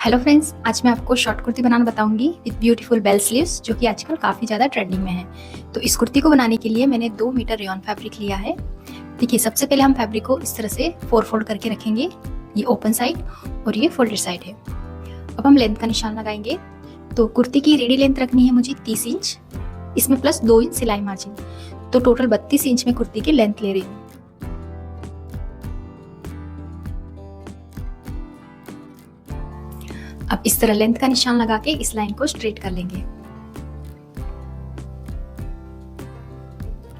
Hello friends, आज मैं आपको शॉर्ट कुर्ती बनाना बताऊंगी विद ब्यूटीफुल बेल स्लीव्स, जो कि आजकल काफ़ी ज़्यादा ट्रेंडिंग में है। तो इस कुर्ती को बनाने के लिए मैंने 2 मीटर रेयॉन फैब्रिक लिया है। देखिए, सबसे पहले हम फैब्रिक को इस तरह से 4 फोल्ड करके रखेंगे। ये ओपन साइड और ये फोल्डेड साइड है। अब हम लेंथ का निशान लगाएंगे। तो कुर्ती की रेडी लेंथ रखनी है मुझे 30 इंच, इसमें प्लस 2 इंच सिलाई मार्जिन, तो टोटल 32 इंच में कुर्ती की लेंथ ले रही हूँ। अब इस तरह लेंथ का निशान लगा के इस लाइन को स्ट्रेट कर लेंगे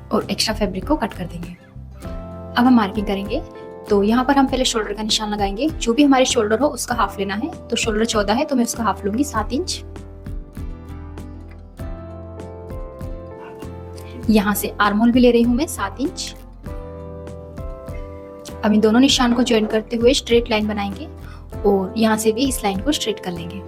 और एक्स्ट्रा फैब्रिक को कट कर देंगे। अब हम मार्किंग करेंगे। तो यहाँ पर हम पहले शोल्डर का निशान लगाएंगे। जो भी हमारे शोल्डर हो उसका हाफ लेना है। तो शोल्डर 14 है तो मैं उसका हाफ लूंगी 7 इंच। यहाँ से आर्महोल भी ले रही हूँ मैं 7 इंच। अब इन दोनों निशान को ज्वाइन करते हुए स्ट्रेट लाइन बनाएंगे और यहाँ से भी इस लाइन को स्ट्रेट कर लेंगे।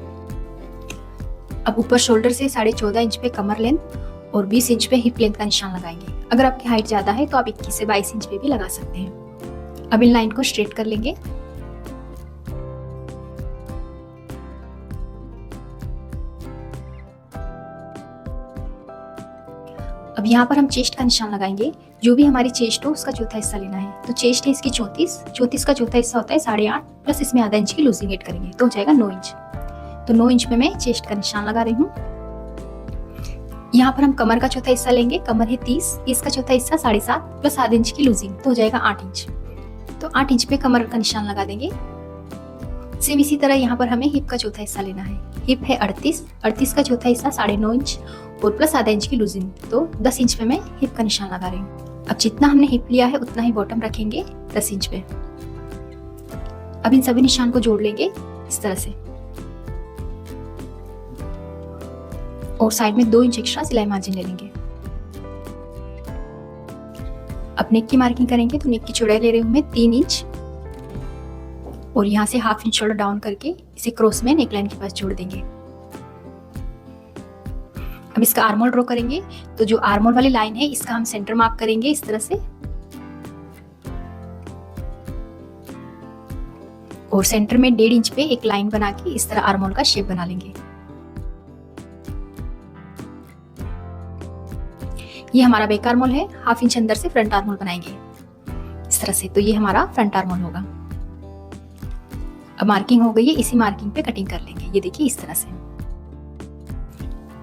अब ऊपर शोल्डर से 14.5 इंच पे कमर लेंथ और 20 इंच पे हिप लेंथ का निशान लगाएंगे। अगर आपकी हाइट ज्यादा है तो आप 21 से 22 इंच पे भी लगा सकते हैं। अब इन लाइन को स्ट्रेट कर लेंगे। अब यहाँ पर हम चेस्ट का निशान लगाएंगे। जो भी हमारी चेस्ट हो उसका चौथा हिस्सा लेना है। तो चेस्ट है इसकी 34 का चौथा हिस्सा होता है 8.5 प्लस इसमें आधा इंच की लूजिंग ऐड करेंगे तो हो जाएगा 9 इंच। तो 9 इंच में मैं चेस्ट का निशान लगा रही हूँ। यहाँ पर हम कमर का चौथा हिस्सा लेंगे। कमर है 30 का चौथा हिस्सा 7.5 प्लस आधा इंच की लूजिंग तो हो जाएगा 8 इंच। तो 8 इंच पे कमर का निशान लगा देंगे। सेम इसी तरह यहाँ पर हमें हिप का चौथा हिस्सा लेना है। हिप है 38 का चौथा हिस्सा 9.5 इंच और प्लस आधा इंच की लूजिंग तो 10 इंच पे मैं हिप का निशान लगा रही हूँ। अब जितना हमने हिप लिया है उतना ही बॉटम रखेंगे 10 इंच पे। अब इन सभी निशान को जोड़ लेंगे इस तरह से और साइड में 2 इंच एक्स्ट्रा सिलाई मार्जिन ले लेंगे। अब नेक की मार्किंग करेंगे। तो नेक की चौड़ाई ले रही हूँ मैं 3 इंच और यहाँ से हाफ इंच शोल्डर डाउन करके इसे क्रॉस में नेक लाइन के पास जोड़ देंगे। अब इसका आर्महोल ड्रॉ करेंगे। तो जो आर्महोल वाली लाइन है इसका हम सेंटर मार्क करेंगे इस तरह से और सेंटर में 1.5 इंच पे एक लाइन बना के इस तरह आर्महोल का शेप बना लेंगे। ये हमारा बैक आर्महोल है। हाफ इंच अंदर से फ्रंट आर्महोल बनाएंगे इस तरह से। तो ये हमारा फ्रंट आर्महोल होगा। अब मार्किंग हो गई है, इसी मार्किंग पे कटिंग कर लेंगे। ये देखिए इस तरह से।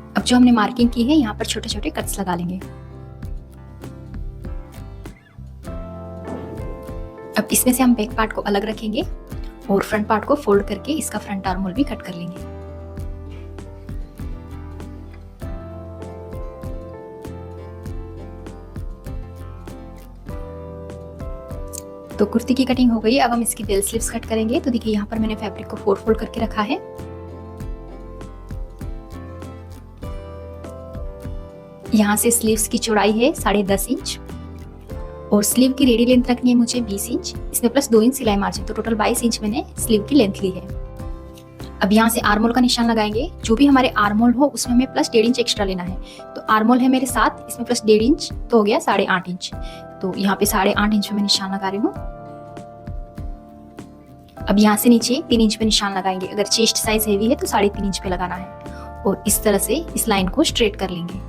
अब जो हमने मार्किंग की है यहाँ पर छोटे छोटे कट्स लगा लेंगे। अब इसमें से हम बैक पार्ट को अलग रखेंगे और फ्रंट पार्ट को फोल्ड करके इसका फ्रंट आर्महोल भी कट कर लेंगे। तो कुर्ती की कटिंग हो गई। अब हम इसकी बेल स्लीव्स कट करेंगे। तो देखिए यहाँ पर मैंने फैब्रिक को 4 फोल्ड करके रखा है। यहाँ से स्लीव्स की चौड़ाई है 10.5 इंच और स्लीव की रेडी लेंथ रखनी है मुझे 20 इंच, इसमें प्लस 2 इंच सिलाई मार्जिन तो टोटल 22 इंच मैंने स्लीव की लेंथ ली है। अब यहाँ से आर्महोल का निशान लगाएंगे। जो भी हमारे आर्महोल हो उसमें हमें प्लस 1.5 इंच एक्स्ट्रा लेना है। तो आर्महोल है मेरे 7, इसमें प्लस 1.5 इंच तो हो गया 8.5 इंच। तो यहाँ पे 8.5 इंच में मैं निशान लगा रही हूँ। अब यहाँ से नीचे 3 इंच पे निशान लगाएंगे। अगर चेस्ट साइज हेवी है तो 3.5 इंच पे लगाना है और इस तरह से इस लाइन को स्ट्रेट कर लेंगे।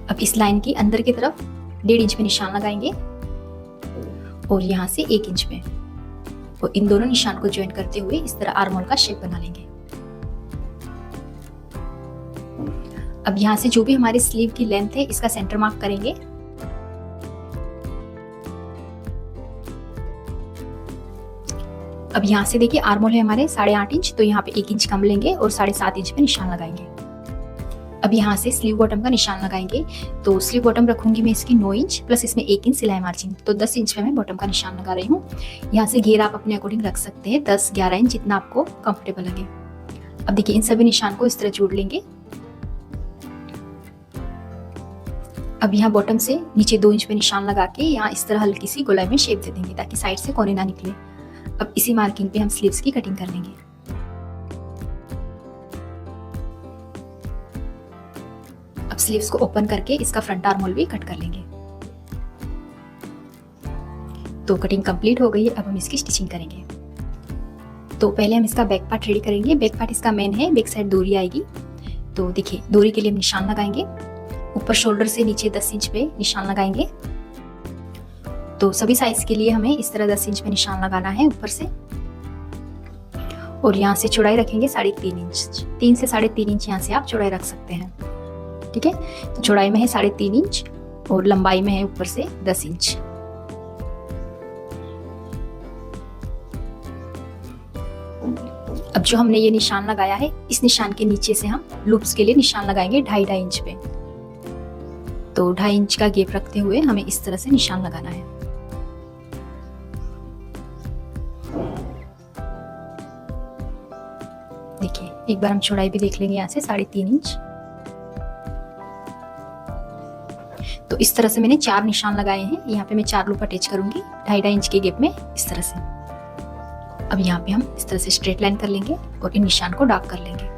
अब इस लाइन की अंदर की तरफ 1.5 इंच पे निशान लगाएंगे और यहाँ से 1 इंच पे और इन दोनों निशान को ज्वाइन करते हुए इस तरह आर्महोल का शेप बना लेंगे। अब यहाँ से जो भी हमारी स्लीव की लेंथ है इसका सेंटर मार्क करेंगे। अब यहाँ से देखिए आर्महोल है हमारे 8.5 इंच तो यहाँ पे 1 इंच कम लेंगे और 7.5 इंच पे निशान लगाएंगे। अब यहाँ से स्लीव बॉटम का निशान लगाएंगे। तो स्लीव बॉटम रखूंगी मैं इसकी 9 इंच प्लस इसमें 1 इंच सिलाई मार्जिन तो 10 इंच पे मैं बॉटम का निशान लगा रही हूँ। यहाँ से घेर आप अपने अकॉर्डिंग रख सकते हैं 10-11 इंच जितना आपको कंफर्टेबल लगे। अब देखिए इन सभी निशान को इस तरह जोड़ लेंगे। अब यहाँ बॉटम से नीचे 2 इंच पे निशान लगा के यहाँ इस तरह हल्की सी गोलाई में शेप दे देंगे ताकि साइड से कोने ना निकले। अब इसी मार्किंग पे हम स्लीव्स की कटिंग कर लेंगे। अब स्लीव्स को ओपन करके इसका फ्रंट आर्महोल भी कट कर लेंगे। तो कटिंग कंप्लीट हो गई है, अब हम इसकी स्टिचिंग करेंगे। तो पहले हम इसका बैक पार्ट रेडी करेंगे। बैक पार्ट इसका मेन है, बैक साइड डोरी आएगी। तो देखिए डोरी के लिए हम निशान लगाएंगे, ऊपर शोल्डर से नीचे 10 इंच पे निशान लगाएंगे। तो सभी साइज के लिए हमें इस तरह 10 इंच पे निशान लगाना है ऊपर से, और यहाँ से चौड़ाई रखेंगे 3.5 इंच। 3 से 3.5 इंच यहाँ से आप चौड़ाई रख सकते हैं, ठीक है। तो चौड़ाई में है 3.5 इंच और लंबाई में है ऊपर से 10 इंच। अब जो हमने ये निशान लगाया है, इस निशान के नीचे से हम लूप्स के लिए निशान लगाएंगे 2.5 इंच पे। तो 2.5 इंच का गैप रखते हुए हमें इस तरह से निशान लगाना है। देखिए एक बार हम चौड़ाई भी देख लेंगे यहाँ से 3.5 इंच। तो इस तरह से मैंने 4 निशान लगाए हैं। यहाँ पे मैं 4 लूप अटैच करूंगी 2.5 इंच के गैप में, इस तरह से। अब यहाँ पे हम इस तरह से स्ट्रेट लाइन कर लेंगे और इन निशान को डार्क कर लेंगे।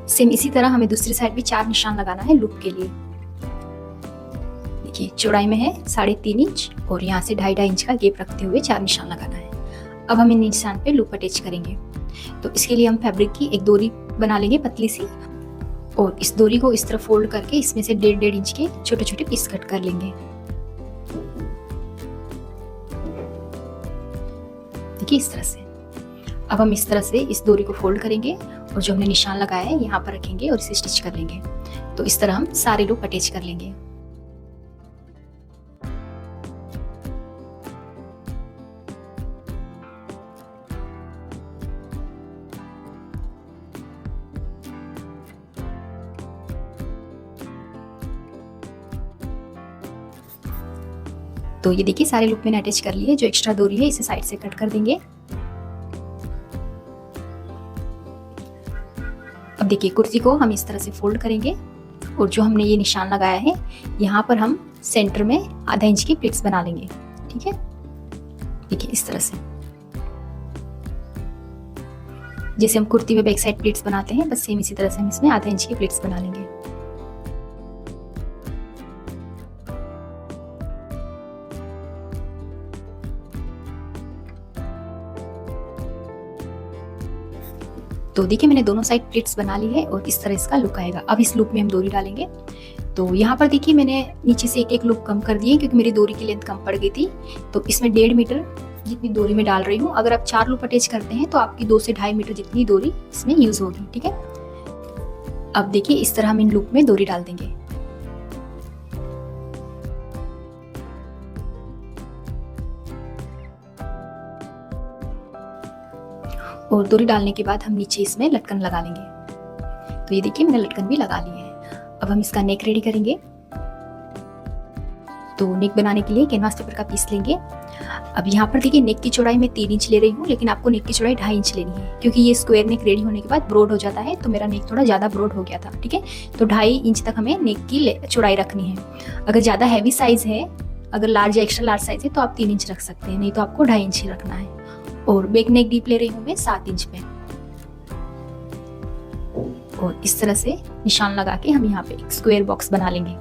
सेम इसी तरह हमें दूसरी साइड भी 4 निशान लगाना है लूप के लिए। देखिए चौड़ाई में है 3.5 इंच और यहाँ से 2.5 इंच का गैप रखते हुए 4 निशान लगाना है। अब हम इन निशान पे लूप अटैच करेंगे। तो इसके लिए हम फैब्रिक की एक डोरी बना लेंगे पतली सी, और इस डोरी को इस तरह फोल्ड करके इसमें से 1.5 इंच के छोटे छोटे पीस कट कर लेंगे। देखिए इस तरह से। अब हम इस तरह से इस डोरी को फोल्ड करेंगे और जो हमने निशान लगाया है यहाँ पर रखेंगे और इसे स्टिच कर लेंगे। तो इस तरह हम सारे लूप अटैच कर लेंगे। तो ये देखिए सारे लूप मैंने अटैच कर लिए। जो एक्स्ट्रा डोरी है इसे साइड से कट कर देंगे। अब देखिए कुर्ती को हम इस तरह से फोल्ड करेंगे और जो हमने ये निशान लगाया है यहाँ पर हम सेंटर में आधा इंच की प्लीट्स बना लेंगे, ठीक है। देखिए इस तरह से, जैसे हम कुर्ती में बैक साइड प्लीट्स बनाते हैं, बस सेम इसी तरह से हम इसमें आधा इंच की प्लीट्स बना लेंगे। तो देखिए मैंने दोनों साइड प्लीट्स बना ली है और इस तरह इसका लुक आएगा। अब इस लूप में हम डोरी डालेंगे। तो यहाँ पर देखिए मैंने नीचे से एक लूप कम कर दिए क्योंकि मेरी डोरी की लेंथ कम पड़ गई थी। तो इसमें 1.5 मीटर जितनी डोरी में डाल रही हूँ। अगर आप 4 लूप अटैच करते हैं तो आपकी 2 से 2.5 मीटर जितनी डोरी इसमें यूज होगी, ठीक है। अब देखिए इस तरह हम इन लूप में डोरी डाल देंगे। और डोरी डालने के बाद हम नीचे इसमें लटकन लगा लेंगे। तो ये देखिए मैंने लटकन भी लगा ली है। अब हम इसका नेक रेडी करेंगे। तो नेक बनाने के लिए कैनवास पेपर का पीस लेंगे। अब यहाँ पर देखिए नेक की चौड़ाई मैं 3 इंच ले रही हूँ, लेकिन आपको नेक की चौड़ाई 2.5 इंच लेनी है क्योंकि ये स्क्वायर नेक रेडी होने के बाद ब्रॉड हो जाता है। तो मेरा नेक थोड़ा ज़्यादा ब्रॉड हो गया था, ठीक है। तो 2.5 इंच तक हमें नेक की चौड़ाई रखनी है। अगर ज़्यादा हैवी साइज है, अगर लार्ज या एक्स्ट्रा लार्ज साइज है तो आप 3 इंच रख सकते हैं, नहीं तो आपको 2.5 इंच ही रखना है। और बैक नेक डीप ले रही हूँ मैं 7 इंच पे। और इस तरह से निशान लगा के हम यहाँ पे एक स्क्वायर बॉक्स बना लेंगे।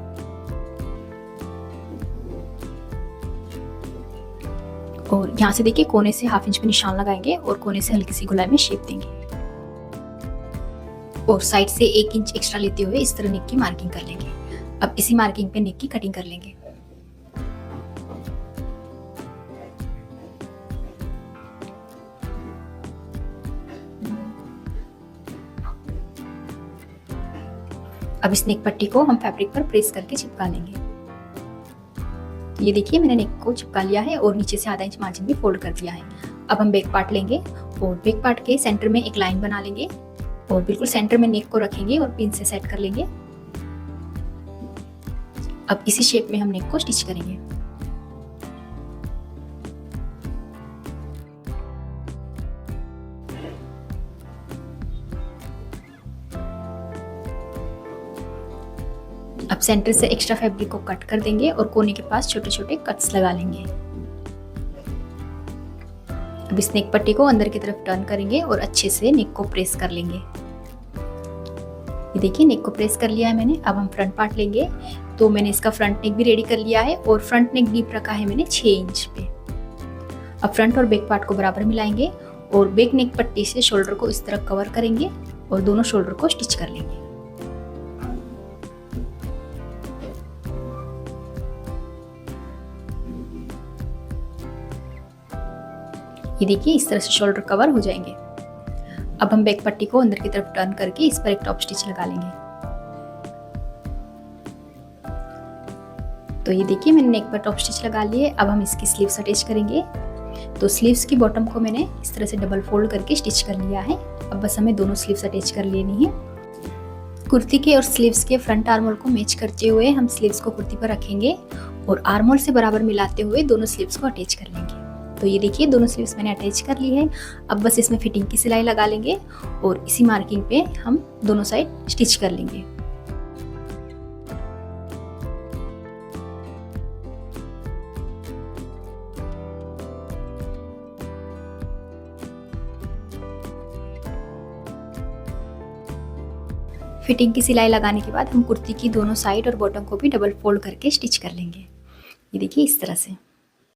और यहाँ से देखिए कोने से 1/2 इंच पे निशान लगाएंगे और कोने से हल्की सी गोलाई में शेप देंगे। और साइड से 1 इंच एक्स्ट्रा लेते हुए इस तरह नेक की मार्किंग कर लेंगे। अब इसी मार्किंग पे नेक की कटिंग कर लेंगे। अब इस नेक पट्टी को हम फैब्रिक पर प्रेस करके चिपका लेंगे। तो ये देखिए मैंने नेक को चिपका लिया है और नीचे से 1/2 इंच मार्जिन भी फोल्ड कर दिया है। अब हम बैक पार्ट लेंगे और बैक पार्ट के सेंटर में एक लाइन बना लेंगे और बिल्कुल सेंटर में नेक को रखेंगे और पिन से सेट कर लेंगे। अब इसी शेप में हम नेक को स्टिच करेंगे। अब सेंटर से एक्स्ट्रा फैब्रिक को कट कर देंगे और कोने के पास छोटे छोटे कट्स लगा लेंगे। अब इस नेक पट्टी को अंदर की तरफ टर्न करेंगे और अच्छे से नेक को प्रेस कर लेंगे। ये देखिए नेक को प्रेस कर लिया है मैंने। अब हम फ्रंट पार्ट लेंगे। तो मैंने इसका फ्रंट नेक भी रेडी कर लिया है और फ्रंट नेक डीप रखा है मैंने 6 इंच पे। अब फ्रंट और बैक पार्ट को बराबर मिलाएंगे और बैक नेक पट्टी से शोल्डर को इस तरह कवर करेंगे और दोनों शोल्डर को स्टिच कर लेंगे। ये देखिए इस तरह से शोल्डर कवर हो जाएंगे। अब हम बैक पट्टी को अंदर की तरफ टर्न करके इस पर एक टॉप स्टिच लगा लेंगे। तो ये देखिए मैंने नेक पर टॉप स्टिच लगा लिए। अब हम इसकी स्लीव्स अटैच करेंगे। तो स्लीव्स की बॉटम को मैंने इस तरह से डबल फोल्ड करके स्टिच कर लिया है। अब बस हमें दोनों स्लीव्स अटैच कर लेनी है। कुर्ती के और स्लीव्स के फ्रंट आर्म होल को मैच करते हुए हम स्लीव्स को कुर्ती पर रखेंगे और आर्म होल से बराबर मिलाते हुए दोनों स्लीव्स को अटैच कर लेंगे। तो ये देखिए दोनों स्लीव्स मैंने अटैच कर ली है। अब बस इसमें फिटिंग की सिलाई लगा लेंगे और इसी मार्किंग पे हम दोनों साइड स्टिच कर लेंगे। फिटिंग की सिलाई लगाने के बाद हम कुर्ती की दोनों साइड और बॉटम को भी डबल फोल्ड करके स्टिच कर लेंगे। ये देखिए इस तरह से।